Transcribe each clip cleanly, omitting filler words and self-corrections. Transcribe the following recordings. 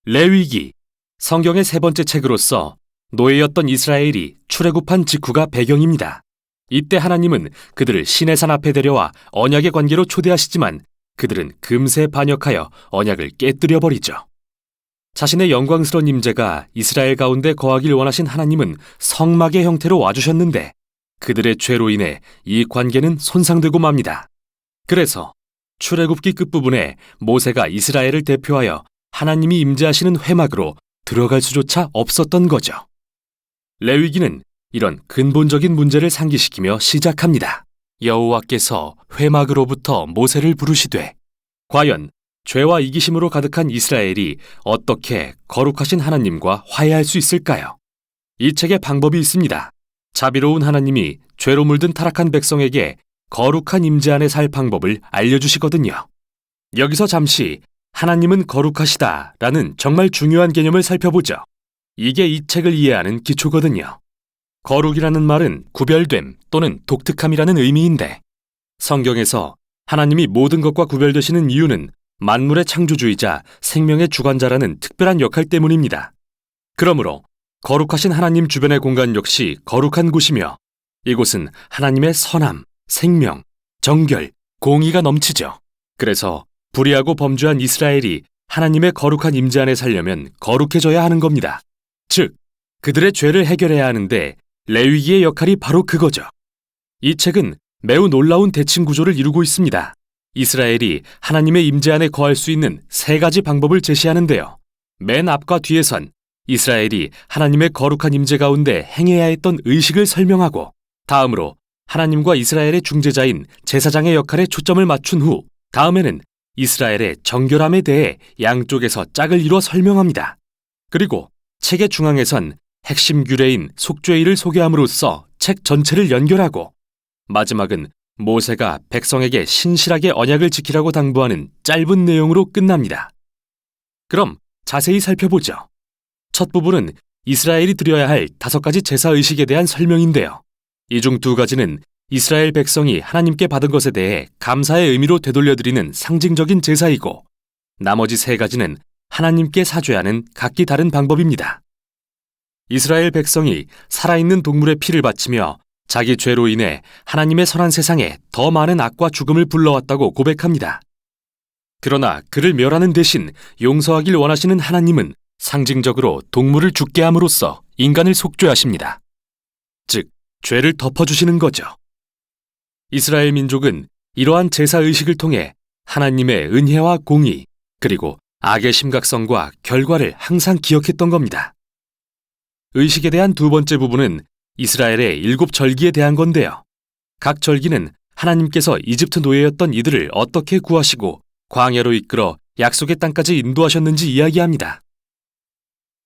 레위기, 성경의 세 번째 책으로서 노예였던 이스라엘이 출애굽한 직후가 배경입니다. 이때 하나님은 그들을 시내산 앞에 데려와 언약의 관계로 초대하시지만 그들은 금세 반역하여 언약을 깨뜨려 버리죠. 자신의 영광스러운 임재가 이스라엘 가운데 거하길 원하신 하나님은 성막의 형태로 와주셨는데 그들의 죄로 인해 이 관계는 손상되고 맙니다. 그래서 출애굽기 끝부분에 모세가 이스라엘을 대표하여 하나님이 임재하시는 회막으로 들어갈 수조차 없었던 거죠. 레위기는 이런 근본적인 문제를 상기시키며 시작합니다. 여호와께서 회막으로부터 모세를 부르시되, 과연 죄와 이기심으로 가득한 이스라엘이 어떻게 거룩하신 하나님과 화해할 수 있을까요? 이 책에 방법이 있습니다. 자비로운 하나님이 죄로 물든 타락한 백성에게 거룩한 임재 안에 살 방법을 알려주시거든요. 여기서 잠시 하나님은 거룩하시다라는 정말 중요한 개념을 살펴보죠. 이게 이 책을 이해하는 기초거든요. 거룩이라는 말은 구별됨 또는 독특함이라는 의미인데 성경에서 하나님이 모든 것과 구별되시는 이유는 만물의 창조주이자 생명의 주관자라는 특별한 역할 때문입니다. 그러므로 거룩하신 하나님 주변의 공간 역시 거룩한 곳이며 이곳은 하나님의 선함, 생명, 정결, 공의가 넘치죠. 그래서 불의하고 범죄한 이스라엘이 하나님의 거룩한 임재 안에 살려면 거룩해져야 하는 겁니다. 즉, 그들의 죄를 해결해야 하는데 레위기의 역할이 바로 그거죠. 이 책은 매우 놀라운 대칭 구조를 이루고 있습니다. 이스라엘이 하나님의 임재 안에 거할 수 있는 세 가지 방법을 제시하는데요. 맨 앞과 뒤에선 이스라엘이 하나님의 거룩한 임재 가운데 행해야 했던 의식을 설명하고 다음으로 하나님과 이스라엘의 중재자인 제사장의 역할에 초점을 맞춘 후 다음에는 이스라엘의 정결함에 대해 양쪽에서 짝을 이뤄 설명합니다. 그리고 책의 중앙에선 핵심 규례인 속죄일을 소개함으로써 책 전체를 연결하고 마지막은 모세가 백성에게 신실하게 언약을 지키라고 당부하는 짧은 내용으로 끝납니다. 그럼 자세히 살펴보죠. 첫 부분은 이스라엘이 드려야 할 5가지 제사의식에 대한 설명인데요. 이 중 2가지는 이스라엘 백성이 하나님께 받은 것에 대해 감사의 의미로 되돌려드리는 상징적인 제사이고 나머지 3가지는 하나님께 사죄하는 각기 다른 방법입니다. 이스라엘 백성이 살아있는 동물의 피를 바치며 자기 죄로 인해 하나님의 선한 세상에 더 많은 악과 죽음을 불러왔다고 고백합니다. 그러나 그를 멸하는 대신 용서하길 원하시는 하나님은 상징적으로 동물을 죽게 함으로써 인간을 속죄하십니다. 즉, 죄를 덮어주시는 거죠. 이스라엘 민족은 이러한 제사의식을 통해 하나님의 은혜와 공의, 그리고 악의 심각성과 결과를 항상 기억했던 겁니다. 의식에 대한 2번째 부분은 이스라엘의 7절기에 대한 건데요. 각 절기는 하나님께서 이집트 노예였던 이들을 어떻게 구하시고 광야로 이끌어 약속의 땅까지 인도하셨는지 이야기합니다.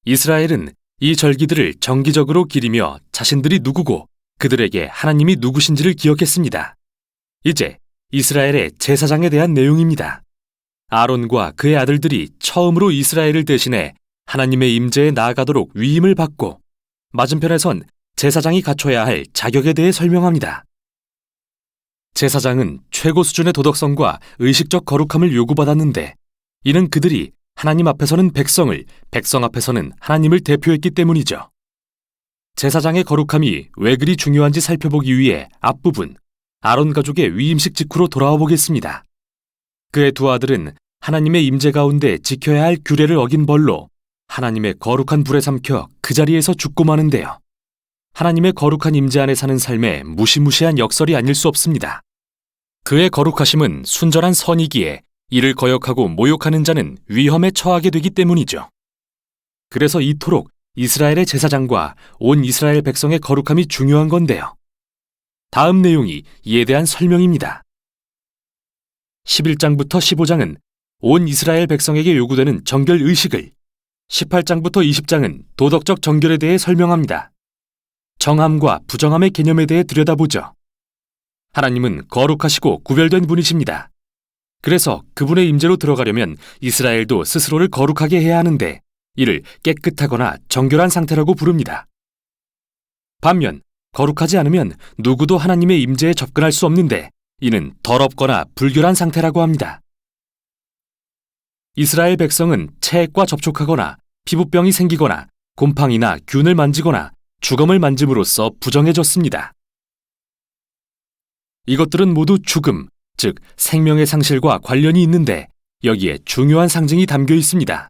이스라엘은 이 절기들을 정기적으로 기리며 자신들이 누구고 그들에게 하나님이 누구신지를 기억했습니다. 이제 이스라엘의 제사장에 대한 내용입니다. 아론과 그의 아들들이 처음으로 이스라엘을 대신해 하나님의 임재에 나아가도록 위임을 받고 맞은편에선 제사장이 갖춰야 할 자격에 대해 설명합니다. 제사장은 최고 수준의 도덕성과 의식적 거룩함을 요구받았는데 이는 그들이 하나님 앞에서는 백성을, 백성 앞에서는 하나님을 대표했기 때문이죠. 제사장의 거룩함이 왜 그리 중요한지 살펴보기 위해 앞부분 아론 가족의 위임식 직후로 돌아와 보겠습니다. 그의 2 아들은 하나님의 임재 가운데 지켜야 할 규례를 어긴 벌로 하나님의 거룩한 불에 삼켜 그 자리에서 죽고 마는데요. 하나님의 거룩한 임재 안에 사는 삶에 무시무시한 역설이 아닐 수 없습니다. 그의 거룩하심은 순전한 선이기에 이를 거역하고 모욕하는 자는 위험에 처하게 되기 때문이죠. 그래서 이토록 이스라엘의 제사장과 온 이스라엘 백성의 거룩함이 중요한 건데요. 다음 내용이 이에 대한 설명입니다. 11장부터 15장은 온 이스라엘 백성에게 요구되는 정결 의식을, 18장부터 20장은 도덕적 정결에 대해 설명합니다. 정함과 부정함의 개념에 대해 들여다보죠. 하나님은 거룩하시고 구별된 분이십니다. 그래서 그분의 임재로 들어가려면 이스라엘도 스스로를 거룩하게 해야 하는데 이를 깨끗하거나 정결한 상태라고 부릅니다. 반면 거룩하지 않으면 누구도 하나님의 임재에 접근할 수 없는데 이는 더럽거나 불결한 상태라고 합니다. 이스라엘 백성은 체액과 접촉하거나 피부병이 생기거나 곰팡이나 균을 만지거나 주검을 만짐으로써 부정해졌습니다. 이것들은 모두 죽음, 즉 생명의 상실과 관련이 있는데 여기에 중요한 상징이 담겨 있습니다.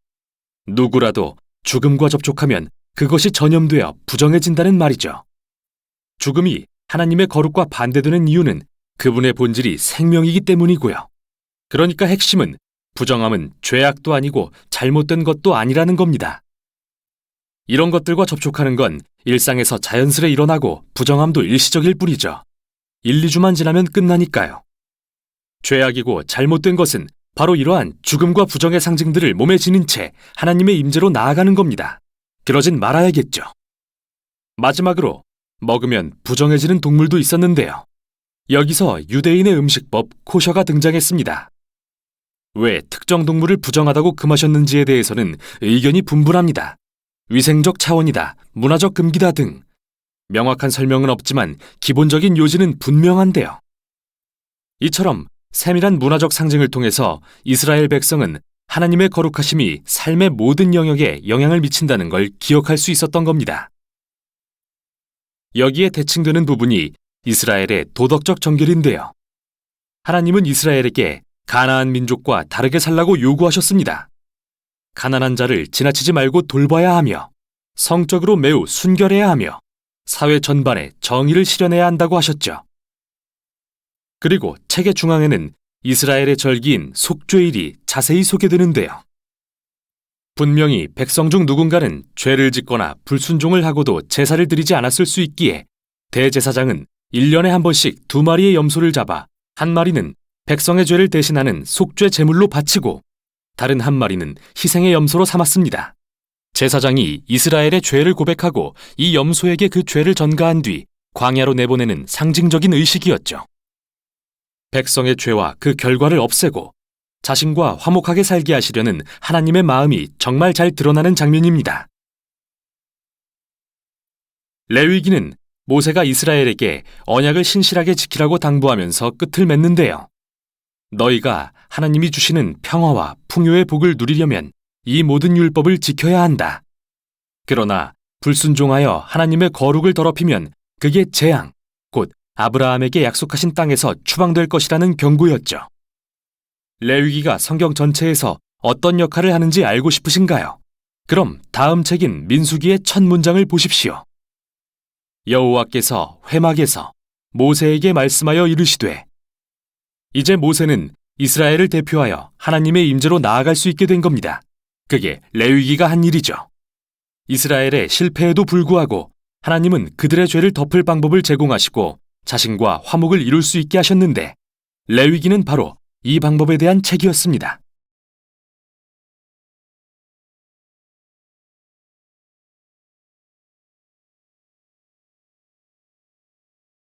누구라도 죽음과 접촉하면 그것이 전염되어 부정해진다는 말이죠. 죽음이 하나님의 거룩과 반대되는 이유는 그분의 본질이 생명이기 때문이고요. 그러니까 핵심은 부정함은 죄악도 아니고 잘못된 것도 아니라는 겁니다. 이런 것들과 접촉하는 건 일상에서 자연스레 일어나고 부정함도 일시적일 뿐이죠. 1, 2주만 지나면 끝나니까요. 죄악이고 잘못된 것은 바로 이러한 죽음과 부정의 상징들을 몸에 지닌 채 하나님의 임재로 나아가는 겁니다. 그러진 말아야겠죠. 마지막으로 먹으면 부정해지는 동물도 있었는데요. 여기서 유대인의 음식법 코셔가 등장했습니다. 왜 특정 동물을 부정하다고 금하셨는지에 대해서는 의견이 분분합니다. 위생적 차원이다, 문화적 금기다 등 명확한 설명은 없지만 기본적인 요지는 분명한데요. 이처럼 세밀한 문화적 상징을 통해서 이스라엘 백성은 하나님의 거룩하심이 삶의 모든 영역에 영향을 미친다는 걸 기억할 수 있었던 겁니다. 여기에 대칭되는 부분이 이스라엘의 도덕적 정결인데요. 하나님은 이스라엘에게 가나안 민족과 다르게 살라고 요구하셨습니다. 가난한 자를 지나치지 말고 돌봐야 하며 성적으로 매우 순결해야 하며 사회 전반에 정의를 실현해야 한다고 하셨죠. 그리고 책의 중앙에는 이스라엘의 절기인 속죄일이 자세히 소개되는데요. 분명히 백성 중 누군가는 죄를 짓거나 불순종을 하고도 제사를 드리지 않았을 수 있기에 대제사장은 1년에 한 번씩 2마리의 염소를 잡아 한 마리는 백성의 죄를 대신하는 속죄 제물로 바치고 다른 한 마리는 희생의 염소로 삼았습니다. 제사장이 이스라엘의 죄를 고백하고 이 염소에게 그 죄를 전가한 뒤 광야로 내보내는 상징적인 의식이었죠. 백성의 죄와 그 결과를 없애고 자신과 화목하게 살게 하시려는 하나님의 마음이 정말 잘 드러나는 장면입니다. 레위기는 모세가 이스라엘에게 언약을 신실하게 지키라고 당부하면서 끝을 맺는데요. 너희가 하나님이 주시는 평화와 풍요의 복을 누리려면 이 모든 율법을 지켜야 한다. 그러나 불순종하여 하나님의 거룩을 더럽히면 그게 재앙, 곧 아브라함에게 약속하신 땅에서 추방될 것이라는 경고였죠. 레위기가 성경 전체에서 어떤 역할을 하는지 알고 싶으신가요? 그럼 다음 책인 민수기의 첫 문장을 보십시오. 여호와께서 회막에서 모세에게 말씀하여 이르시되. 이제 모세는 이스라엘을 대표하여 하나님의 임재로 나아갈 수 있게 된 겁니다. 그게 레위기가 한 일이죠. 이스라엘의 실패에도 불구하고 하나님은 그들의 죄를 덮을 방법을 제공하시고 자신과 화목을 이룰 수 있게 하셨는데 레위기는 바로 이 방법에 대한 책이었습니다.